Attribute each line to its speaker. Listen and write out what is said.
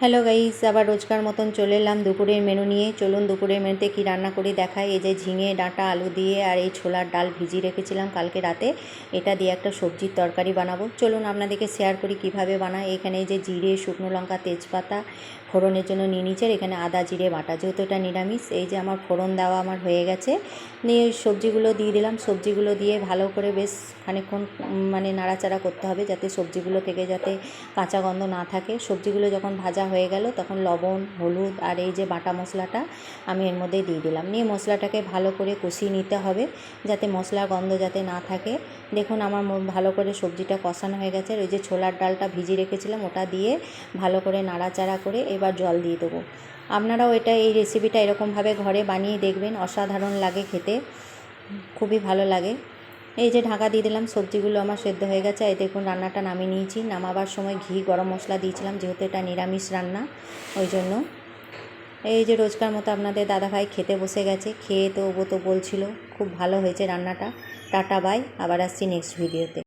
Speaker 1: Hello guys, আবার রোজকার মতন চলে এলাম দুপুরের মেনু নিয়ে। চলুন দুপুরের মেনুতে কি রান্না করি দেখাই। এই যে ঝিঙে ডাঁটা আলু দিয়ে আর এই ছোলার ডাল ভিজিয়ে রেখেছিলাম কালকে রাতে, এটা দিয়ে একটা সবজির তরকারি বানাবো। চলুন আপনাদেরকে শেয়ার করি কিভাবে বানাই। এখানে এই যে জিরে, শুকনো লঙ্কা, তেজপাতা ফোড়নের জন্য নিয়ে নিচ্ছে। এখানে আদা জিরে বাটা, যেহেতু এটা নিরামিষ। এই যে আমার ফোড়ন দেওয়া আমার হয়ে গেছে, নিয়ে সবজিগুলো দিয়ে দিলাম। সবজিগুলো দিয়ে ভালো করে বেশ খানিকক্ষণ নাড়াচাড়া করতে হবে, যাতে সবজিগুলো থেকে যাতে কাঁচা গন্ধ না থাকে। সবজিগুলো যখন ভাজা হয়ে গেল তখন লবণ, হলুদ আর এই যে বাটা মশলাটা আমি এর মধ্যে দিয়ে দিলাম। নিয়ে মশলাটাকে ভালো করে কষিয়ে নিতে হবে, যাতে মশলার গন্ধ যাতে না থাকে। দেখুন আমার ভালো করে সবজিটা কষানো হয়ে গেছে। আর ওই যে ছোলার ডালটা ভিজিয়ে রেখেছিলাম ওটা দিয়ে ভালো করে নাড়াচাড়া করে এবার জল দিয়ে দেবো। আপনারাও এই রেসিপিটা এরকমভাবে ঘরে বানিয়ে দেখবেন, অসাধারণ লাগে খেতে, খুবই ভালো লাগে। এই যে ঢাকা দিয়ে দিলাম, সবজিগুলো আমার সেদ্ধ হয়ে গেছে। এই দেখুন রান্নাটা নামিয়ে নিয়েছি। নামাবার সময় ঘি গরম মশলা দিয়েছিলাম, যেহেতু এটা নিরামিষ রান্না ওই জন্য। এই যে রোজকার মতো আপনাদের দাদাভাই খেতে বসে গেছে। খেয়ে তো ও তো বলছিল খুব ভালো হয়েছে রান্নাটা। টাটা বাই, আবার আসছি নেক্সট ভিডিওতে।